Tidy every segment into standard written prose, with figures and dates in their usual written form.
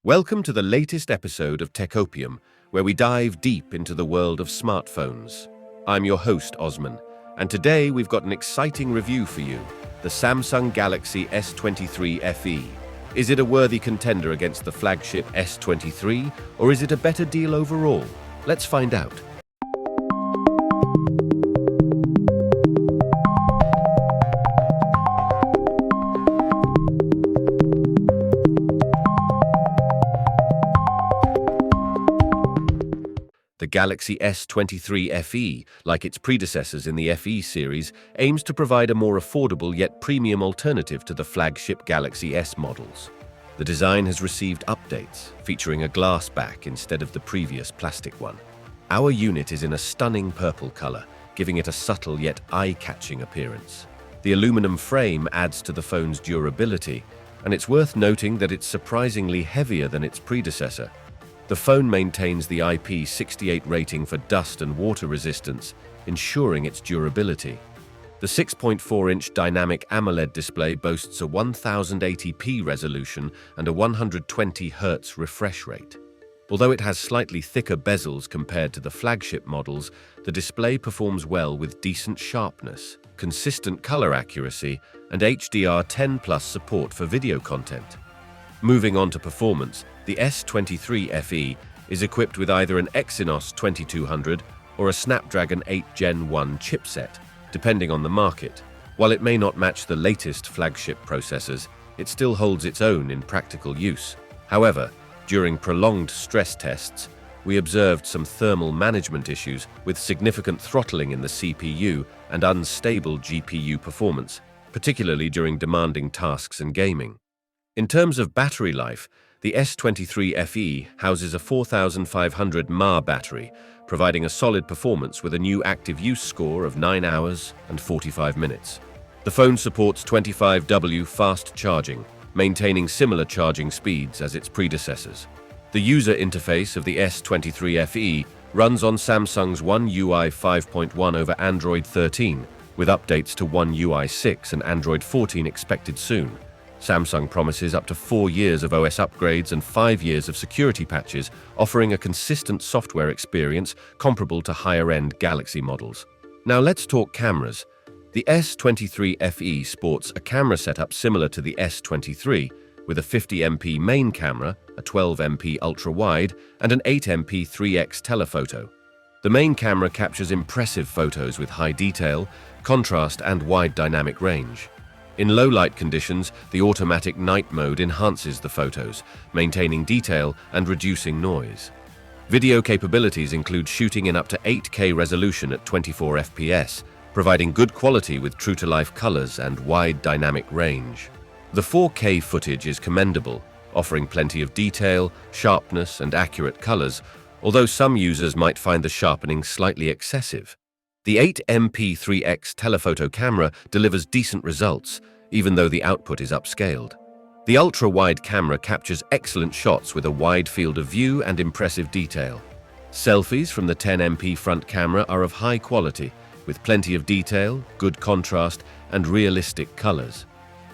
Welcome to the latest episode of Techopium, where we dive deep into the world of smartphones. I'm your host, Osman, and today we've got an exciting review for you, the Samsung Galaxy S23 FE. Is it a worthy contender against the flagship S23, or is it a better deal overall? Let's find out. The Galaxy S23 FE, like its predecessors in the FE series, aims to provide a more affordable yet premium alternative to the flagship Galaxy S models. The design has received updates, featuring a glass back instead of the previous plastic one. Our unit is in a stunning purple color, giving it a subtle yet eye-catching appearance. The aluminum frame adds to the phone's durability, and it's worth noting that it's surprisingly heavier than its predecessor. The phone maintains the IP68 rating for dust and water resistance, ensuring its durability. The 6.4-inch dynamic AMOLED display boasts a 1080p resolution and a 120Hz refresh rate. Although it has slightly thicker bezels compared to the flagship models, the display performs well with decent sharpness, consistent color accuracy, and HDR10+ support for video content. Moving on to performance, the S23 FE is equipped with either an Exynos 2200 or a Snapdragon 8 Gen 1 chipset, depending on the market. While it may not match the latest flagship processors, it still holds its own in practical use. However, during prolonged stress tests, we observed some thermal management issues with significant throttling in the CPU and unstable GPU performance, particularly during demanding tasks and gaming. In terms of battery life, the S23 FE houses a 4500 mAh battery, providing a solid performance with a new active use score of 9 hours and 45 minutes. The phone supports 25W fast charging, maintaining similar charging speeds as its predecessors. The user interface of the S23 FE runs on Samsung's One UI 5.1 over Android 13, with updates to One UI 6 and Android 14 expected soon. Samsung promises up to 4 years of OS upgrades and 5 years of security patches, offering a consistent software experience comparable to higher-end Galaxy models. Now let's talk cameras. The S23 FE sports a camera setup similar to the S23, with a 50MP main camera, a 12MP ultra-wide, and an 8MP 3x telephoto. The main camera captures impressive photos with high detail, contrast, and wide dynamic range. In low-light conditions, the automatic night mode enhances the photos, maintaining detail and reducing noise. Video capabilities include shooting in up to 8K resolution at 24 FPS, providing good quality with true-to-life colors and wide dynamic range. The 4K footage is commendable, offering plenty of detail, sharpness, and accurate colors, although some users might find the sharpening slightly excessive. The 8MP 3x telephoto camera delivers decent results, even though the output is upscaled. The ultra-wide camera captures excellent shots with a wide field of view and impressive detail. Selfies from the 10MP front camera are of high quality, with plenty of detail, good contrast, and realistic colors.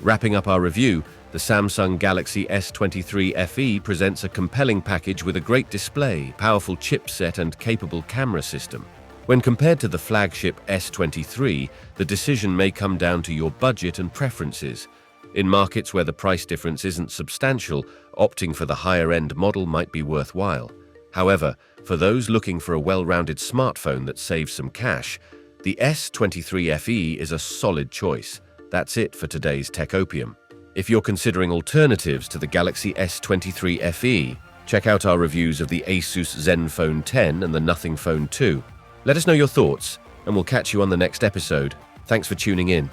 Wrapping up our review, the Samsung Galaxy S23 FE presents a compelling package with a great display, powerful chipset, and capable camera system. When compared to the flagship S23, the decision may come down to your budget and preferences. In markets where the price difference isn't substantial, opting for the higher-end model might be worthwhile. However, for those looking for a well-rounded smartphone that saves some cash, the S23 FE is a solid choice. That's it for today's Techopium. If you're considering alternatives to the Galaxy S23 FE, check out our reviews of the Asus Zenfone 10 and the Nothing Phone 2. Let us know your thoughts, and we'll catch you on the next episode. Thanks for tuning in.